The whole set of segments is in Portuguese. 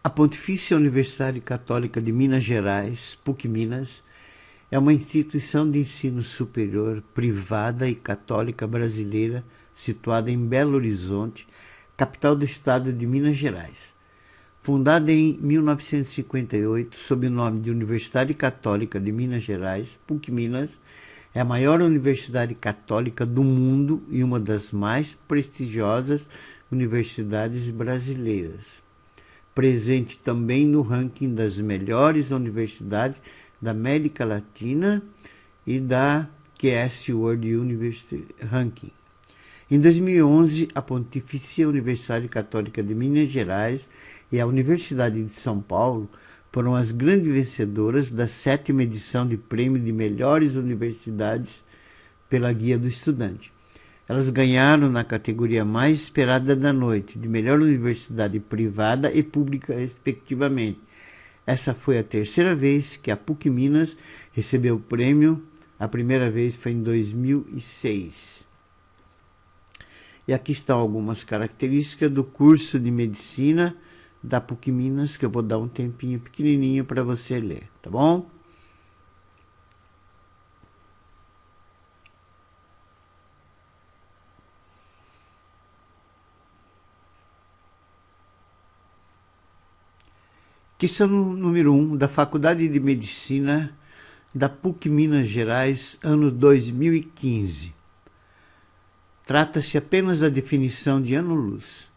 A Pontifícia Universidade Católica de Minas Gerais, PUC-Minas, é uma instituição de ensino superior privada e católica brasileira situada em Belo Horizonte, capital do estado de Minas Gerais. Fundada em 1958 sob o nome de Universidade Católica de Minas Gerais, PUC-Minas, é a maior universidade católica do mundo e uma das mais prestigiosas universidades brasileiras. Presente também no ranking das melhores universidades da América Latina e da QS World University Ranking. Em 2011, a Pontifícia Universidade Católica de Minas Gerais e a Universidade de São Paulo foram as grandes vencedoras da 7ª edição de Prêmio de Melhores Universidades pela Guia do Estudante. Elas ganharam na categoria mais esperada da noite, de melhor universidade privada e pública, respectivamente. Essa foi a terceira vez que a PUC-Minas recebeu o prêmio. A primeira vez foi em 2006. E aqui estão algumas características do curso de medicina da PUC-Minas, que eu vou dar um tempinho pequenininho para você ler, tá bom? Questão número 1 da Faculdade de Medicina da PUC Minas Gerais, ano 2015. Trata-se apenas da definição de ano-luz.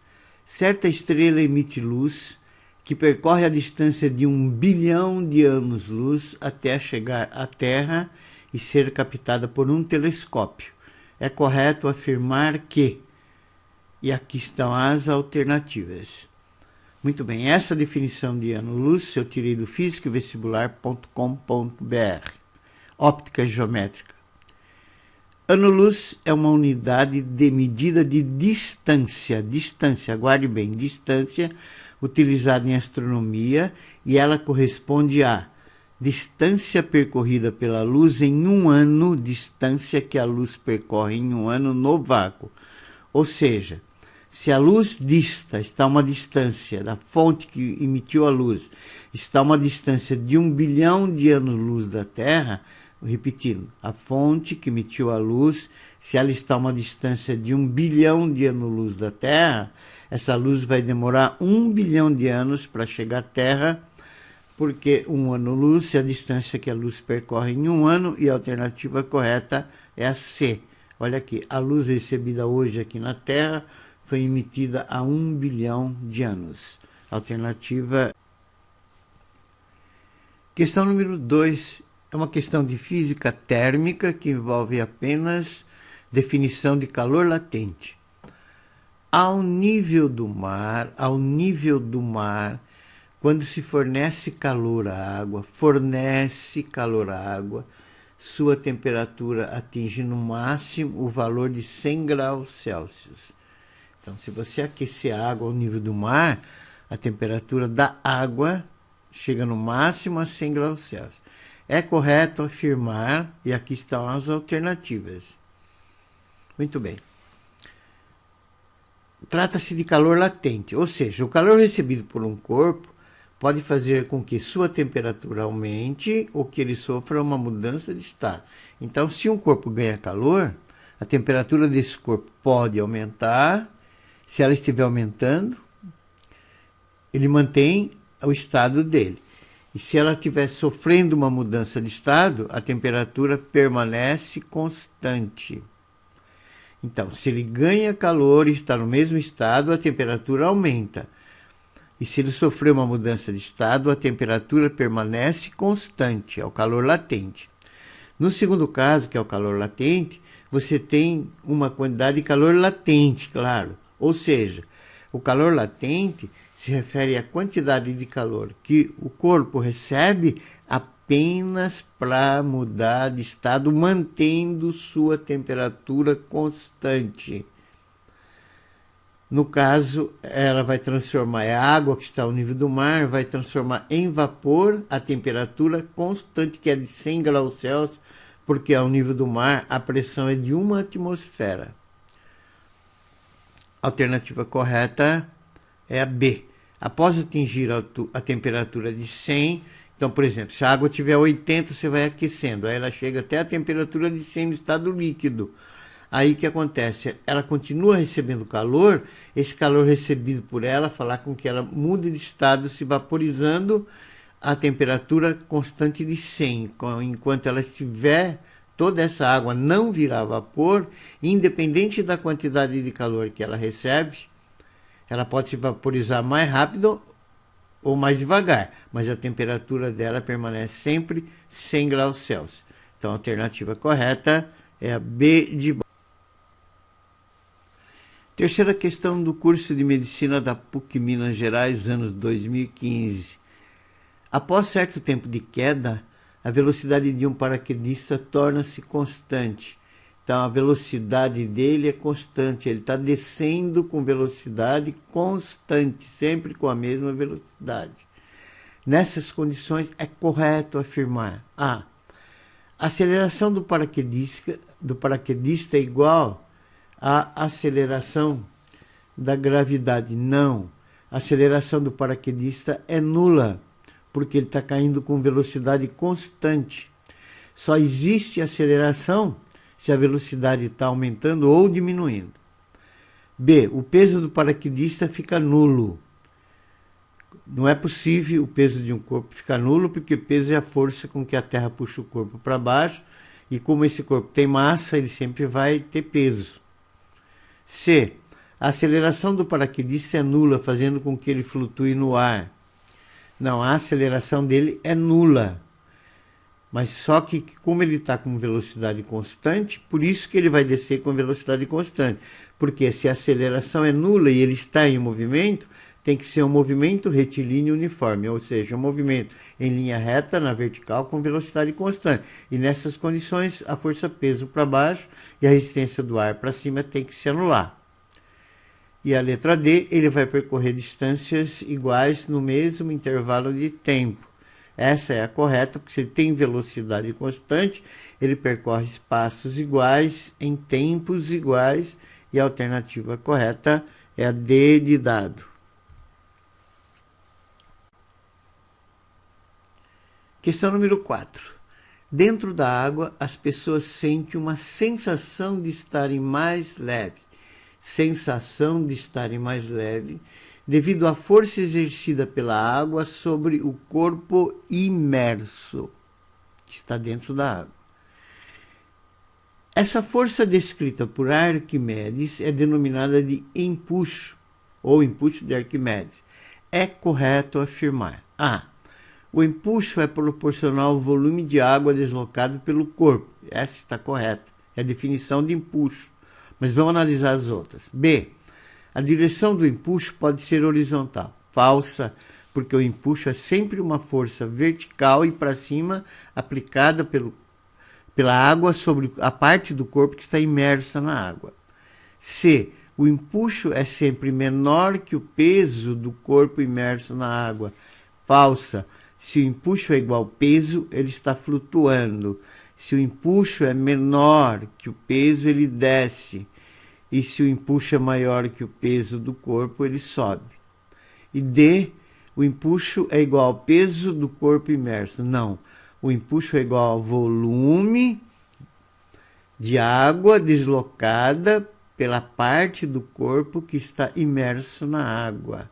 Certa estrela emite luz que percorre a distância de 1 bilhão de anos-luz até chegar à Terra e ser captada por um telescópio. É correto afirmar que... E aqui estão as alternativas. Muito bem, essa definição de ano-luz eu tirei do físicovestibular.com.br. Óptica geométrica. Ano-luz é uma unidade de medida de distância, guarde bem, distância, utilizada em astronomia, e ela corresponde à distância percorrida pela luz em um ano, distância que a luz percorre em um ano no vácuo. Ou seja, se a luz dista, está a uma distância da fonte que emitiu a luz, está a uma distância de 1 bilhão de anos-luz da Terra, repetindo, a fonte que emitiu a luz, se ela está a uma distância de 1 bilhão de anos-luz da Terra, essa luz vai demorar 1 bilhão de anos para chegar à Terra, porque um ano-luz é a distância que a luz percorre em um ano, e a alternativa correta é a C. Olha aqui, a luz recebida hoje aqui na Terra foi emitida há 1 bilhão de anos. Alternativa. Questão número 2 é uma questão de física térmica que envolve apenas definição de calor latente. Ao nível do mar, quando se fornece calor à água, sua temperatura atinge no máximo o valor de 100 graus Celsius. Então, se você aquecer a água ao nível do mar, a temperatura da água chega no máximo a 100 graus Celsius. É correto afirmar, e aqui estão as alternativas. Muito bem. Trata-se de calor latente, ou seja, o calor recebido por um corpo pode fazer com que sua temperatura aumente ou que ele sofra uma mudança de estado. Então, se um corpo ganha calor, a temperatura desse corpo pode aumentar. Se ela estiver aumentando, ele mantém o estado dele. E se ela estiver sofrendo uma mudança de estado, a temperatura permanece constante. Então, se ele ganha calor e está no mesmo estado, a temperatura aumenta. E se ele sofrer uma mudança de estado, a temperatura permanece constante, é o calor latente. No segundo caso, que é o calor latente, você tem uma quantidade de calor latente, claro. Ou seja, o calor latente se refere à quantidade de calor que o corpo recebe apenas para mudar de estado, mantendo sua temperatura constante. No caso, ela vai transformar, a água que está ao nível do mar, vai transformar em vapor a temperatura constante, que é de 100 graus Celsius, porque ao nível do mar a pressão é de 1 atmosfera. A alternativa correta é a B. Após atingir a temperatura de 100, então, por exemplo, se a água tiver 80, você vai aquecendo, aí ela chega até a temperatura de 100 no estado líquido. Aí o que acontece? Ela continua recebendo calor, esse calor recebido por ela fará com que ela mude de estado, se vaporizando a temperatura constante de 100. Enquanto ela estiver, toda essa água não virar vapor, independente da quantidade de calor que ela recebe, ela pode se vaporizar mais rápido ou mais devagar, mas a temperatura dela permanece sempre 100 graus Celsius. Então a alternativa correta é a B de bola. Terceira questão do curso de Medicina da PUC Minas Gerais, anos 2015. Após certo tempo de queda, a velocidade de um paraquedista torna-se constante. Então, a velocidade dele é constante. Ele está descendo com velocidade constante, sempre com a mesma velocidade. Nessas condições, é correto afirmar: A. A aceleração do paraquedista é igual à aceleração da gravidade. Não. A aceleração do paraquedista é nula, porque ele está caindo com velocidade constante. Só existe aceleração se a velocidade está aumentando ou diminuindo. B. O peso do paraquedista fica nulo. Não é possível o peso de um corpo ficar nulo, porque peso é a força com que a Terra puxa o corpo para baixo, e como esse corpo tem massa, ele sempre vai ter peso. C. A aceleração do paraquedista é nula, fazendo com que ele flutue no ar. Não, a aceleração dele é nula. Mas só que como ele está com velocidade constante, por isso que ele vai descer com velocidade constante. Porque se a aceleração é nula e ele está em movimento, tem que ser um movimento retilíneo uniforme, ou seja, um movimento em linha reta na vertical com velocidade constante. E nessas condições, a força-peso para baixo e a resistência do ar para cima tem que se anular. E a letra D, ele vai percorrer distâncias iguais no mesmo intervalo de tempo. Essa é a correta, porque se ele tem velocidade constante, ele percorre espaços iguais em tempos iguais, e a alternativa correta é a D de dado. Questão número 4. Dentro da água, as pessoas sentem uma sensação de estarem mais leves. Sensação de estarem mais leves devido à força exercida pela água sobre o corpo imerso, que está dentro da água. Essa força descrita por Arquimedes é denominada de empuxo, ou empuxo de Arquimedes. É correto afirmar: A. O empuxo é proporcional ao volume de água deslocado pelo corpo. Essa está correta. É a definição de empuxo. Mas vamos analisar as outras. B. A direção do empuxo pode ser horizontal. Falsa, porque o empuxo é sempre uma força vertical e para cima aplicada pela água sobre a parte do corpo que está imersa na água. C. O empuxo é sempre menor que o peso do corpo imerso na água. Falsa. Se o empuxo é igual ao peso, ele está flutuando. Se o empuxo é menor que o peso, ele desce. E se o empuxo é maior que o peso do corpo, ele sobe. E D, o empuxo é igual ao peso do corpo imerso. Não, o empuxo é igual ao volume de água deslocada pela parte do corpo que está imerso na água.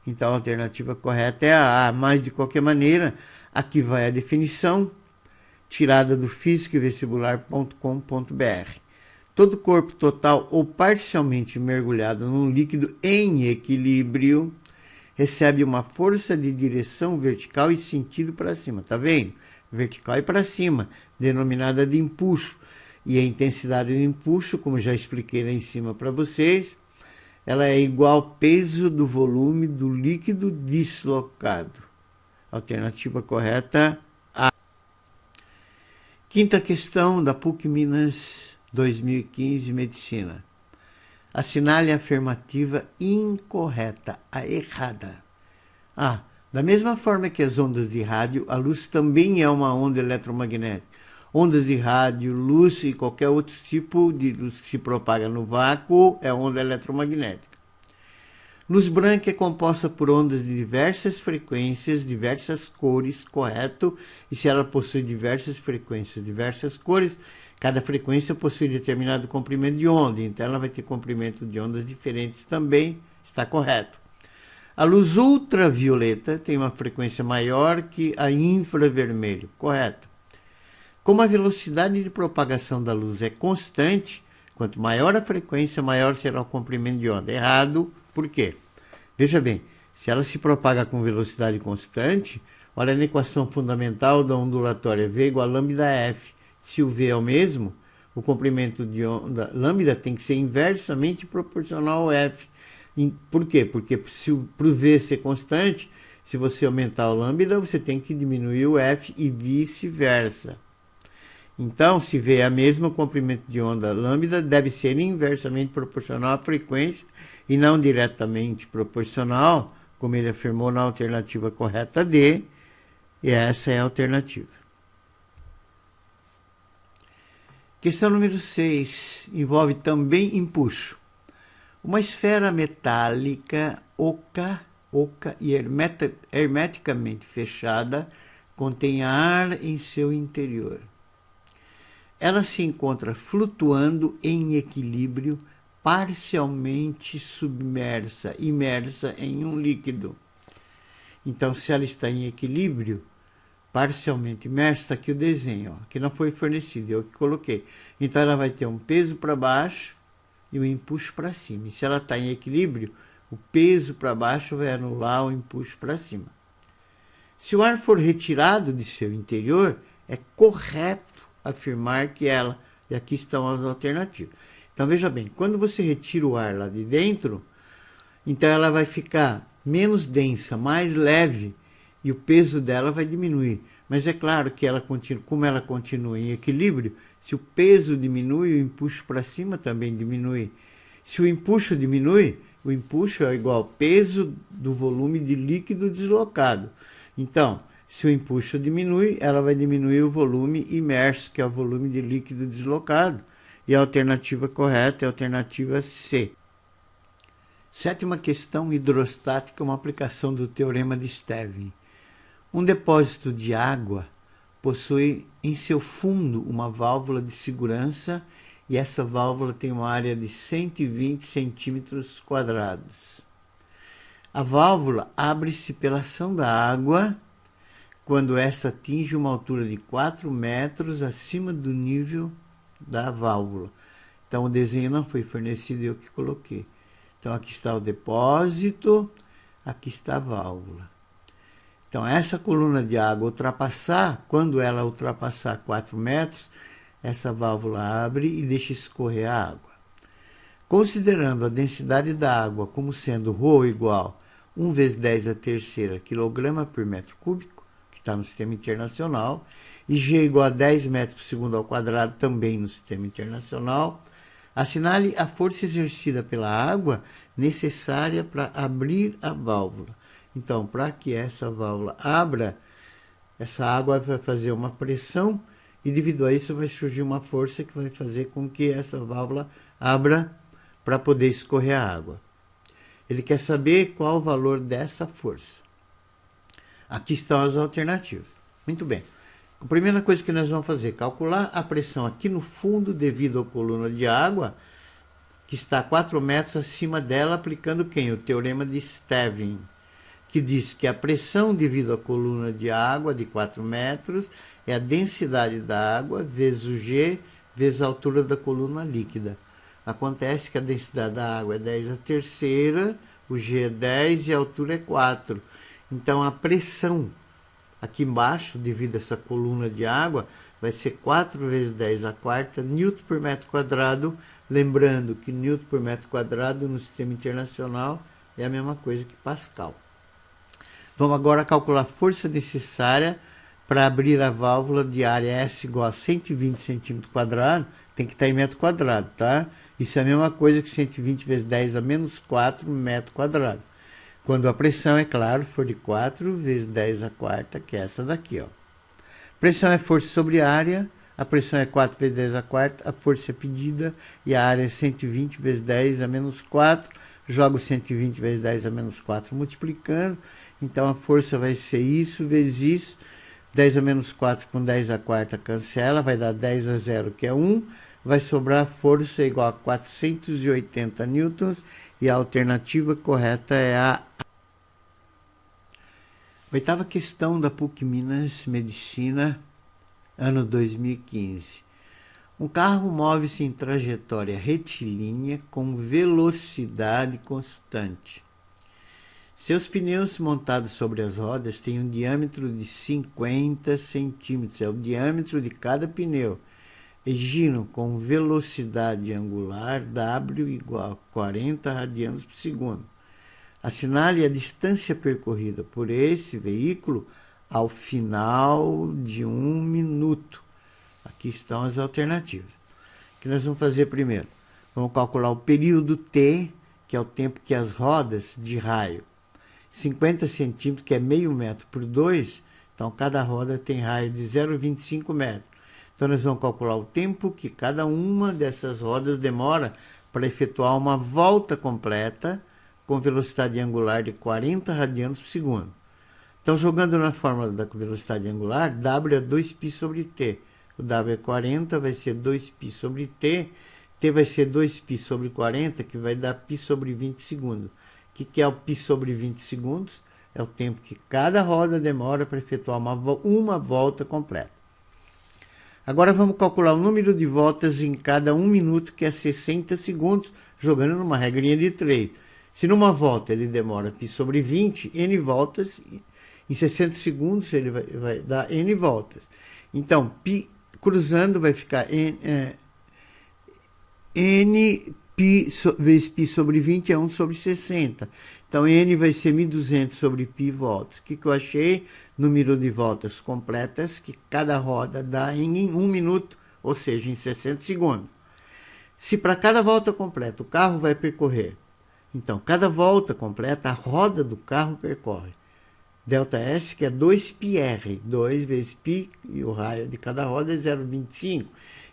Então a alternativa correta é a A, mas de qualquer maneira, aqui vai a definição tirada do fisicoevestibular.com.br. Todo corpo total ou parcialmente mergulhado num líquido em equilíbrio recebe uma força de direção vertical e sentido para cima. Tá vendo? Vertical e para cima, denominada de empuxo. E a intensidade do empuxo, como já expliquei lá em cima para vocês, ela é igual ao peso do volume do líquido deslocado. Alternativa correta, A. Quinta questão da PUC Minas 2015, Medicina. Assinale a afirmativa incorreta, a errada. A. Da mesma forma que as ondas de rádio, a luz também é uma onda eletromagnética. Ondas de rádio, luz e qualquer outro tipo de luz que se propaga no vácuo é onda eletromagnética. Luz branca é composta por ondas de diversas frequências, diversas cores, correto? E se ela possui diversas frequências, diversas cores, cada frequência possui determinado comprimento de onda, então ela vai ter comprimento de ondas diferentes também, está correto. A luz ultravioleta tem uma frequência maior que a infravermelho, correto? Como a velocidade de propagação da luz é constante, quanto maior a frequência, maior será o comprimento de onda. Errado, por quê? Veja bem, se ela se propaga com velocidade constante, olha na equação fundamental da ondulatória V igual a lambda F. Se o V é o mesmo, o comprimento de onda lambda tem que ser inversamente proporcional ao F. Por quê? Porque para o V ser constante, se você aumentar o lambda, você tem que diminuir o F e vice-versa. Então, se V é a mesma, o comprimento de onda lambda deve ser inversamente proporcional à frequência e não diretamente proporcional, como ele afirmou na alternativa correta D, e essa é a alternativa. Questão número 6, envolve também empuxo. Uma esfera metálica oca e hermeticamente fechada contém ar em seu interior. Ela se encontra flutuando em equilíbrio, parcialmente submersa, imersa em um líquido. Então, se ela está em equilíbrio, parcialmente imersa, está aqui o desenho, ó, que não foi fornecido, eu que coloquei. Então, ela vai ter um peso para baixo e um empuxo para cima. E se ela está em equilíbrio, o peso para baixo vai anular o empuxo para cima. Se o ar for retirado de seu interior, é correto afirmar que ela, e aqui estão as alternativas. Então, veja bem, quando você retira o ar lá de dentro, então ela vai ficar menos densa, mais leve, e o peso dela vai diminuir. Mas é claro que ela continua, como ela continua em equilíbrio, se o peso diminui, o empuxo para cima também diminui. Se o empuxo diminui, o empuxo é igual ao peso do volume de líquido deslocado. Então, se o empuxo diminui, ela vai diminuir o volume imerso, que é o volume de líquido deslocado. E a alternativa correta é a alternativa C. Sétima questão, hidrostática, uma aplicação do teorema de Stevin. Um depósito de água possui em seu fundo uma válvula de segurança e essa válvula tem uma área de 120 centímetros quadrados. A válvula abre-se pela ação da água quando esta atinge uma altura de 4 metros acima do nível da válvula. Então, o desenho não foi fornecido, eu que coloquei. Então, aqui está o depósito, aqui está a válvula. Então, essa coluna de água quando ela ultrapassar 4 metros, essa válvula abre e deixa escorrer a água. Considerando a densidade da água como sendo ρ igual 1 vezes 10 a terceira quilograma por metro cúbico, que está no sistema internacional, e G igual a 10 metros por segundo ao quadrado, também no sistema internacional, assinale a força exercida pela água necessária para abrir a válvula. Então, para que essa válvula abra, essa água vai fazer uma pressão e devido a isso vai surgir uma força que vai fazer com que essa válvula abra para poder escorrer a água. Ele quer saber qual o valor dessa força. Aqui estão as alternativas. Muito bem. A primeira coisa que nós vamos fazer é calcular a pressão aqui no fundo devido à coluna de água, que está 4 metros acima dela, aplicando quem? O teorema de Stevin, que diz que a pressão devido à coluna de água de 4 metros é a densidade da água vezes o G vezes a altura da coluna líquida. Acontece que a densidade da água é 10 a terceira, o G é 10 e a altura é 4. Então, a pressão aqui embaixo, devido a essa coluna de água, vai ser 4 vezes 10 a quarta Newton por metro quadrado. Lembrando que Newton por metro quadrado no sistema internacional é a mesma coisa que Pascal. Vamos agora calcular a força necessária para abrir a válvula de área S igual a 120 centímetros quadrados. Tem que estar em metro quadrado, tá? Isso é a mesma coisa que 120 vezes 10 a menos 4 metro quadrado. Quando a pressão, é claro, for de 4 vezes 10 a quarta, que é essa daqui, ó. Pressão é força sobre área, a pressão é 4 vezes 10 a quarta, a força é pedida e a área é 120 vezes 10 a menos 4 jogo 120 vezes 10 a menos 4 multiplicando, então a força vai ser isso vezes isso, 10 a menos 4 com 10 a quarta cancela, vai dar 10 a 0, que é 1, vai sobrar força igual a 480 newtons, e a alternativa correta é a oitava questão da PUC Minas Medicina, ano 2015. Um carro move-se em trajetória retilínea com velocidade constante. Seus pneus montados sobre as rodas têm um diâmetro de 50 centímetros, é o diâmetro de cada pneu, e giram com velocidade angular W igual a 40 radianos por segundo. Assinale a distância percorrida por esse veículo ao final de 1 minuto. Aqui estão as alternativas. O que nós vamos fazer primeiro? Vamos calcular o período T, que é o tempo que as rodas de raio, 50 centímetros, que é meio metro por 2, então cada roda tem raio de 0,25 metros. Então nós vamos calcular o tempo que cada uma dessas rodas demora para efetuar uma volta completa com velocidade angular de 40 radianos por segundo. Então, jogando na fórmula da velocidade angular, W é 2π sobre T. O W é 40, vai ser 2π sobre T. T vai ser 2π sobre 40, que vai dar π sobre 20 segundos. O que é o π sobre 20 segundos? É o tempo que cada roda demora para efetuar uma volta completa. Agora vamos calcular o número de voltas em cada 1 minuto, que é 60 segundos, jogando numa regrinha de 3. Se numa volta ele demora π sobre 20, n voltas, em 60 segundos ele vai dar n voltas. Então, π cruzando vai ficar n π vezes π sobre 20 é 1 sobre 60. Então, n vai ser 1.200 sobre π voltas. O que eu achei? Número de voltas completas que cada roda dá em 1 minuto, ou seja, em 60 segundos. Se para cada volta completa o carro vai percorrer, então, cada volta completa, a roda do carro percorre ΔS, que é 2πr, 2 vezes π, e o raio de cada roda é 0,25.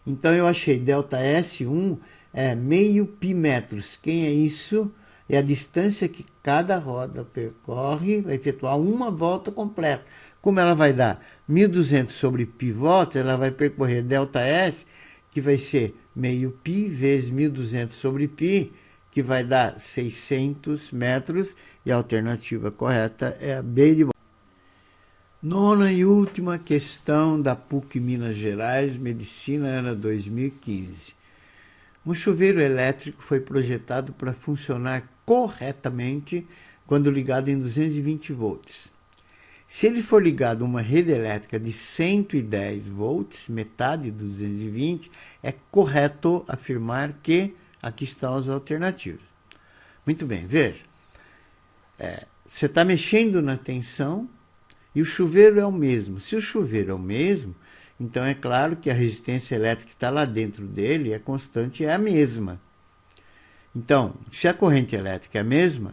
Então, eu achei ΔS1 é meio π metros. Quem é isso? É a distância que cada roda percorre, vai efetuar uma volta completa. Como ela vai dar 1.200 sobre π voltas, ela vai percorrer ΔS, que vai ser meio π vezes 1.200 sobre π, que vai dar 600 metros, e a alternativa correta é a B de bola. Nona e última questão da PUC Minas Gerais, Medicina, ano 2015. Um chuveiro elétrico foi projetado para funcionar corretamente quando ligado em 220 volts. Se ele for ligado a uma rede elétrica de 110 volts, metade de 220, é correto afirmar que aqui estão as alternativas. Muito bem, veja. Você está mexendo na tensão e o chuveiro é o mesmo. Se o chuveiro é o mesmo, então é claro que a resistência elétrica que está lá dentro dele, a constante é a mesma. Então, se a corrente elétrica é a mesma,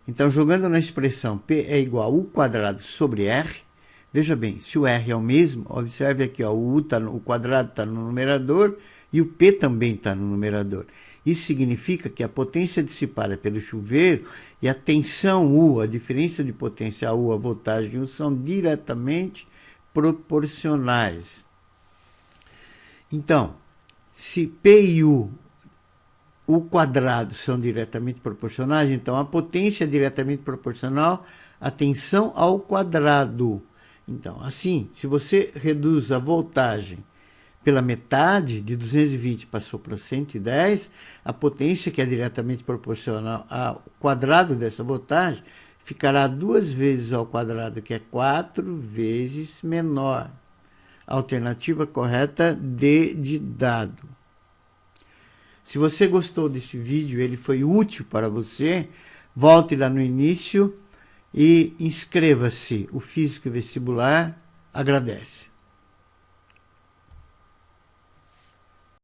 então jogando na expressão P é igual a U quadrado sobre R, veja bem, se o R é o mesmo, observe aqui, ó, o quadrado está no numerador e o P também está no numerador. Isso significa que a potência dissipada pelo chuveiro e a tensão U, a diferença de potência U, a voltagem U, são diretamente proporcionais. Então, se P e U, o quadrado, são diretamente proporcionais, então a potência é diretamente proporcional à tensão ao quadrado. Então, assim, se você reduz a voltagem pela metade, de 220 passou para 110, a potência, que é diretamente proporcional ao quadrado dessa voltagem, ficará 2 vezes ao quadrado, que é 4 vezes menor. A alternativa correta, D de dado. Se você gostou desse vídeo, ele foi útil para você, volte lá no início e inscreva-se. O Físico Vestibular agradece.